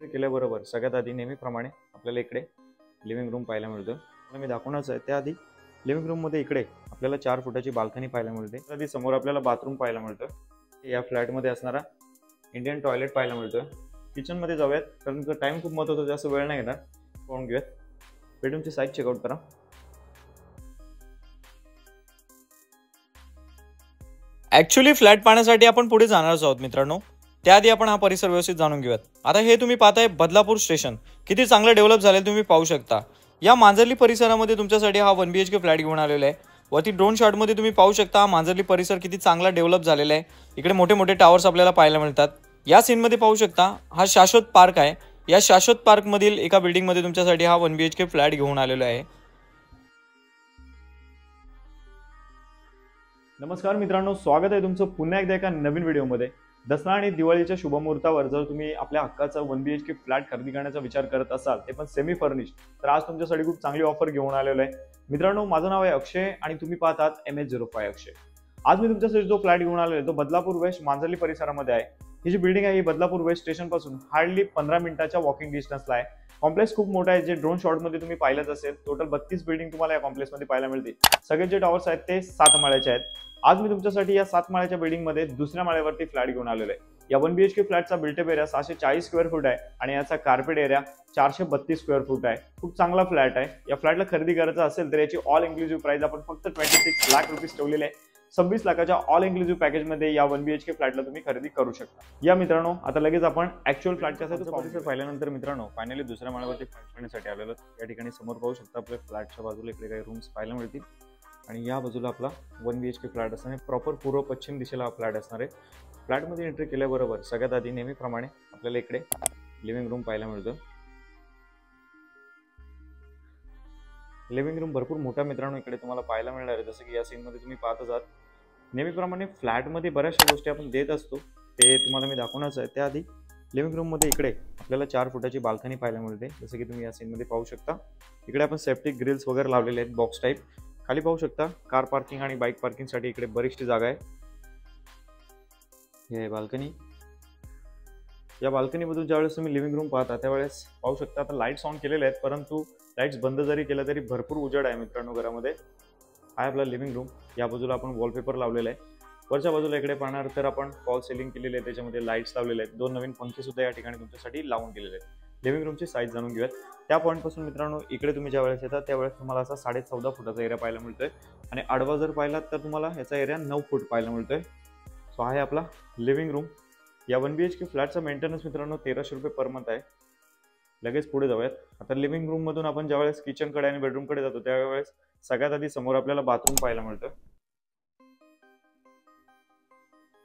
केल्याबरोबर सगळ्यात आधी नेहमीप्रमाणे आपल्याला इकडे लिव्हिंग रूम पाहायला मिळतो. मी दाखवणारच आहे त्याआधी लिव्हिंग रूम मध्ये इकडे आपल्याला 4 फुटाची बाल्कनी पाहायला मिळते. आधी समोर आपल्याला बाथरूम पाहायला मिळतं. या फ्लॅटमध्ये असणारा इंडियन टॉयलेट पाहायला मिळतोय. किचन मध्ये जाऊयात कारण टाइम खूप महत्त्वाचा, जास्त वेळ नाही घेणार, पाहून घेऊयात. बेडरूमची साईज चेकआउट करा. ऍक्च्युली फ्लॅट पाहण्यासाठी आपण पुढे जाणारच आहोत मित्रांनो. त्याआधी आपण हा परिसर व्यवस्थित जाणून घेऊयात. आता हे तुम्ही पाहताय बदलापूर स्टेशन किती चांगलं डेव्हलप झालेलं तुम्ही पाहू शकता. या मांजरली परिसरामध्ये तुमच्यासाठी हा 1 BHK फ्लॅट घेऊन आलेला आहे. वरती ड्रोन शॉटमध्ये तुम्ही पाहू शकता हा मांजरली परिसर किती चांगला डेव्हलप झालेला आहे. इकडे मोठे मोठे टावर्स आपल्याला पाहायला मिळतात. या सीनमध्ये पाहू शकता हा शाश्वत पार्क आहे. या शाश्वत पार्क मधील एका बिल्डिंग मध्ये तुमच्यासाठी हा 1 BHK फ्लॅट घेऊन आलेला आहे. नमस्कार मित्रांनो, स्वागत आहे तुमचं पुन्हा एकदा एका नवीन व्हिडिओमध्ये. दसरा आणि दिवाळीच्या शुभमुहूर्तावर जर तुम्ही आपल्या हक्काचा 1 BHK फ्लॅट खरेदी करण्याचा विचार करत असाल, ते पण सेमी फर्निश्ड, तर आज तुमच्यासाठी खूप चांगली ऑफर घेऊन आलेलो आहे. मित्रांनो, माझं नाव आहे अक्षय आणि तुम्ही पाहतात MH05 अक्षय. आज मी तुमच्यासाठी जो फ्लॅट घेऊन आलेलो आहे तो बदलापूर वेस्ट मांजरली परिसरामध्ये आहे. ही जी बिल्डिंग आहे ही बदलापूर वेस्ट स्टेशन पासून हार्डली 15 मिनिटाच्या वॉकिंग डिस्टन्सला आहे. कॉम्प्लेक्स खूप मोठा आहे, जे ड्रोन शॉटमध्ये तुम्ही पाहिलंच असेल. टोटल 32 बिल्डिंग तुम्हाला या कॉम्प्लेक्समध्ये पाहायला मिळतील. सगळे जे टॉवर्स आहेत ते 7 माळ्याचे आहेत. आज मी तुमच्यासाठी या 7 माळ्याच्या बिल्डिंग मध्ये दुसऱ्या माळ्यावरती फ्लॅट घेऊन आलेलो आहे. या 1 BHK फ्लॅटचा बिल्टअप एरिया 640 स्क्वेअर फूट आहे आणि याचा कार्पेट एरिया 432 स्क्वेअर फूट आहे. खूप चांगला फ्लॅट आहे. या फ्लॅटला खरेदी करायचा असेल तर याची ऑल इन्क्लुसिव्ह प्राइस आपण फक्त 26 लाख रुपीज ठेवलेले आहे. 26 लाखाच्या ऑल इन्क्लुसिव्ह पॅकेज मध्ये या 1 BHK फ्लॅटला तुम्ही खरेदी करू शकता. या मित्रांनो, आता लगेच आपण ऍक्च्युअल फ्लॅट कसा आहे तो परिसर पाहिल्यानंतर मित्रांनो फायनली दुसऱ्या माळ्यावरती फ्लॅट पाहण्यासाठी आलेलो. या ठिकाणी समोर पाहू शकता आपल्या फ्लॅटच्या बाजूला इकडे काही रूम्स पाहायला मिळतील आणि या बाजूला आपला 1 BHK फ्लॅट असणार आहे. प्रॉपर पूर्व पश्चिम दिशेला हा फ्लॅट असणार आहे. फ्लॅटमध्ये एंट्री केल्याबरोबर सगळ्यात आधी नेहमीप्रमाणे आपल्याला इकडे लिव्हिंग रूम पाहायला मिळतो. लिव्हिंग रूम भरपूर मोठा मित्रांनो इकडे तुम्हाला पाहायला मिळणार आहे. जसं की या सीन मध्ये तुम्ही पाहत आहात, नेहमीप्रमाणे फ्लॅटमध्ये बऱ्याचशा गोष्टी आपण देत असतो, ते तुम्हाला मी दाखवणारच आहे. त्याआधी लिव्हिंग रूम मध्ये इकडे आपल्याला 4 फुटाची बाल्कनी पाहायला मिळते. जसं की तुम्ही या सीन मध्ये पाहू शकता. इकडे आपण सेफ्टी ग्रिल्स वगैरे लावलेले आहेत बॉक्स टाईप. खाली पाहू शकता कार पार्किंग आणि बाईक पार्किंग साठी इकडे बरीचशी जागा आहे. हे बाल्कनी. या बाल्कनी मधून ज्यावेळेस तुम्ही लिव्हिंग रूम पाहता त्यावेळेस पाहू शकता आता लाईट्स ऑन केलेले आहेत, परंतु लाईट्स बंद जरी केल्या तरी भरपूर उजेड आहे मित्रांनो घरामध्ये. हा आपला लिव्हिंग रूम. या बाजूला आपण वॉलपेपर लावलेला आहे. वरच्या बाजूला इकडे पाहणार तर आपण फॉल सिलिंग केलेले आहे, त्याच्यामध्ये लाईट्स लावलेले आहेत. 2 नवीन पंखे सुद्धा या ठिकाणी तुमच्यासाठी लावून दिलेले आहेत. लिव्हिंग रूमची साईज जाणून घेऊयात. त्या पॉईंट पासून मित्रांनो इकडे तुम्ही ज्या वेळेस येतात त्यावेळेस तुम्हाला असा 14.5 फुटाचा एरिया पाहायला मिळतोय आणि आडवा जर पाहिलात तर तुम्हाला ह्याचा एरिया 9 फूट पाहायला मिळतोय. सो आहे आपला लिव्हिंग रूम. या 1 BHK फ्लॅटचा मेंटेनन्स मित्रांनो 1300 रुपये पर मंथ आहे. लगेच पुढे जाऊयात. आता लिव्हिंग रूम मधून आपण ज्यावेळेस किचनकडे आणि बेडरूमकडे जातो त्यावेळेस सगळ्यात आधी समोर आपल्याला बाथरूम पाहायला मिळतं.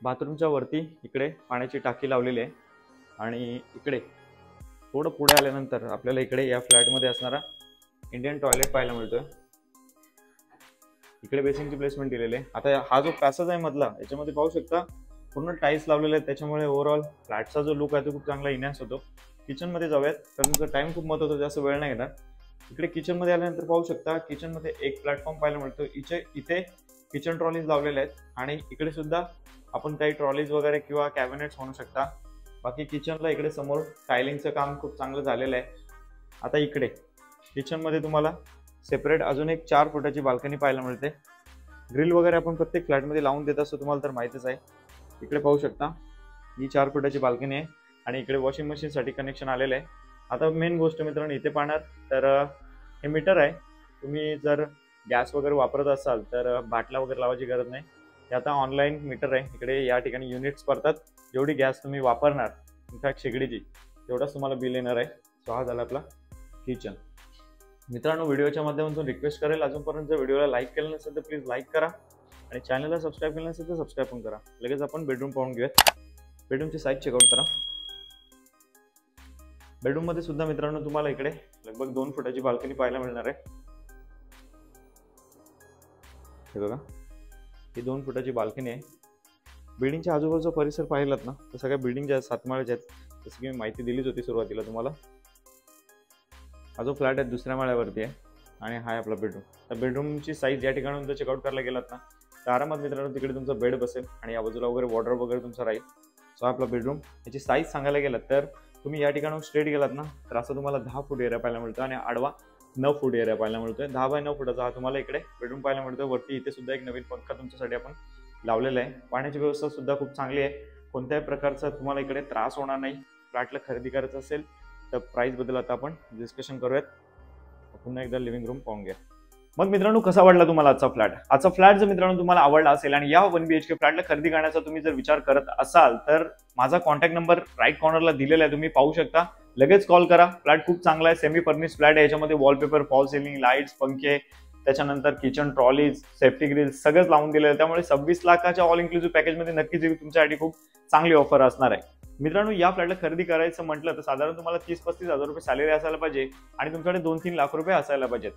बाथरूमच्या वरती इकडे पाण्याची टाकी लावलेली आहे आणि इकडे थोडं पुढे आल्यानंतर आपल्याला इकडे या फ्लॅटमध्ये असणारा इंडियन टॉयलेट पाहायला मिळतोय. इकडे बेसिनची प्लेसमेंट केलेली आहे. आता हा जो पॅसेज आहे मधला, याच्यामध्ये पाहू शकता पूर्ण टाईल्स लावलेले आहेत, त्याच्यामुळे ओव्हरऑल फ्लॅटचा जो लुक आहे तो खूप चांगला इनहॅन्स होतो. किचन मध्ये जाऊयात कारण टाइम खूप महत्त्वाचा, जास्त वेळ नाही घेणार. इकडे किचन मध्ये आल्यानंतर पाहू शकता किचन मध्ये एक प्लॅटफॉर्म पाहायला मिळतो. इथे किचन ट्रॉलीज लावलेल्या आहेत आणि इकडे सुद्धा आपण काही ट्रॉलीज वगैरे किंवा कॅबिनेट्स म्हणू शकता. बाकी किचनला इकडे समोर टायलिंगचं काम खूप चांगलं झालेलं आहे. आता इकडे किचन मध्ये तुम्हाला सेपरेट अजून एक 4 फुटाची बाल्कनी पाहायला मिळते. ग्रिल वगैरे आपण प्रत्येक फ्लॅटमध्ये लावून देत असतो, तुम्हाला तर माहितीच आहे. इकडे पाहू शकता ही 4 फुटाची बाल्कनी आहे आणि इकडे वॉशिंग मशीन साठी कनेक्शन आलेलं आहे. आता मेन गोष्ट मित्रांनो इथे पाहणार तर हे मीटर आहे. तुम्ही जर गॅस वगैरे वापरत असाल तर बाटला वगैरे लावायची गरज नाही. हे आता ऑनलाईन मीटर आहे. इकडे या ठिकाणी युनिट्स पडतात. जेवढी गॅस तुम्ही वापरणार इनफॅक्ट शेगडीची तेवढाच तुम्हाला बिल येणार आहे. सो हा झाला आपला किचन. मित्रांनो, व्हिडिओच्या माध्यमातून रिक्वेस्ट करेल, अजूनपर्यंत जर व्हिडिओला लाईक केलं नसेल तर प्लीज लाईक करा आणि चॅनलला सबस्क्राईब केलं नसेल तर सबस्क्राईब पण करा. लगेच आपण बेडरूम पाहून घेऊयात. बेडरूमची साईज चेकआउट करा. बेडरूम मध्ये सुद्धा मित्रांनो तुम्हाला इकडे लगभग 2 फुटाची बाल्कनी पाहायला मिळणार आहे. हे बघा, ही 2 फुटाची बाल्कनी आहे. बिल्डिंगच्या आजूबाजूचा परिसर पाहिलात ना तर सगळ्या बिल्डिंग ज्या 7 माळ्याच्या आहेत, जसं की मी माहिती दिलीच होती सुरुवातीला तुम्हाला. हा जो फ्लॅट आहे दुसऱ्या माळ्यावरती आहे आणि हा आहे आपला बेडरूम. तर बेडरूमची साईज या ठिकाणी जर चेकआउट करायला गेलात ना तर आरामात मित्रांनो तिकडे तुमचा बेड बसेल आणि या बाजूला वगैरे वॉर्डरोब वगैरे तुमचा राहील. सो हा आपला बेडरूम. याची साईज सांगायला गेलात तर तुम्ही या ठिकाणी स्ट्रेट गेलात ना तर असं तुम्हाला 10 फूट एरिया पाहायला मिळतो आणि आडवा 9 फूट एरिया पाहायला मिळतोय. 10 बाय 9 फुटाचा हा तुम्हाला इकडे बेडरूम पाहायला मिळतोय. वरती इथे सुद्धा एक नवीन पंखा तुमच्यासाठी आपण लावलेला आहे. पाण्याची व्यवस्था सुद्धा खूप चांगली आहे. कोणत्याही प्रकारचा तुम्हाला इकडे त्रास होणार नाही. फ्लॅटला खरेदी करायचं असेल तर प्राइस बद्दल आता आपण डिस्कशन करूयात. पुन्हा एकदा लिव्हिंग रूम पाहून घ्या. मग मित्रांनो, कसा वाटला तुम्हाला आजचा फ्लॅट? आजचा फ्लॅट जर मित्रांनो तुम्हाला आवडला असेल आणि या 1 BHK फ्लॅटला खरेदी करण्याचा तुम्ही जर विचार करत असाल तर माझा कॉन्टॅक्ट नंबर राईट कॉर्नरला दिलेला आहे, तुम्ही पाहू शकता. लगेच कॉल करा. फ्लॅट खूप चांगला आहे, सेमी फर्निश फ्लॅट आहे. याच्यामध्ये वॉलपेपर, फॉल सिलिंग, लाईट्स, पंखे, त्याच्यानंतर किचन ट्रॉलीज, सेफ्टी ग्रिल सगळंच लावून दिलेलं आहे. त्यामुळे 26 लाखाच्या ऑल इन्क्लुसिव्ह पॅकेजमध्ये नक्कीच तुमच्यासाठी खूप चांगली ऑफर असणार आहे. मित्रांनो, या फ्लॅटला खरेदी करायचं म्हटलं तर साधारण तुम्हाला 30-35 हजार रुपये सॅलरी असायला पाहिजे आणि तुमच्याकडे 2-3 लाख रुपये असायला पाहिजेत.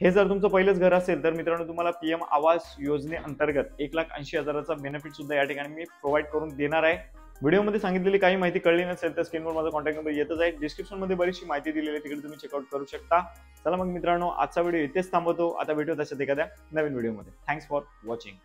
हे जर तुमचं पहिलंच घर असेल तर मित्रांनो तुम्हाला PM आवास योजनेअंतर्गत 1,80,000चा बेनिफिट सुद्धा या ठिकाणी मी प्रोव्हाइड करून देणार आहे. व्हिडिओमध्ये सांगितलेली काही माहिती कळली नसेल तर स्क्रीनवर माझा कॉन्टॅक्ट नंबर येतच आहे. डिस्क्रिप्शनमध्ये बरीचशी माहिती दिलेली आहे, तिकडे तुम्ही चेकआउट करू शकता. चला मग मित्रांनो, आजचा व्हिडिओ इथेच थांबवतो. आता भेटूया तशाच एखाद्या नवीन व्हिडिओमध्ये. Thanks for watching.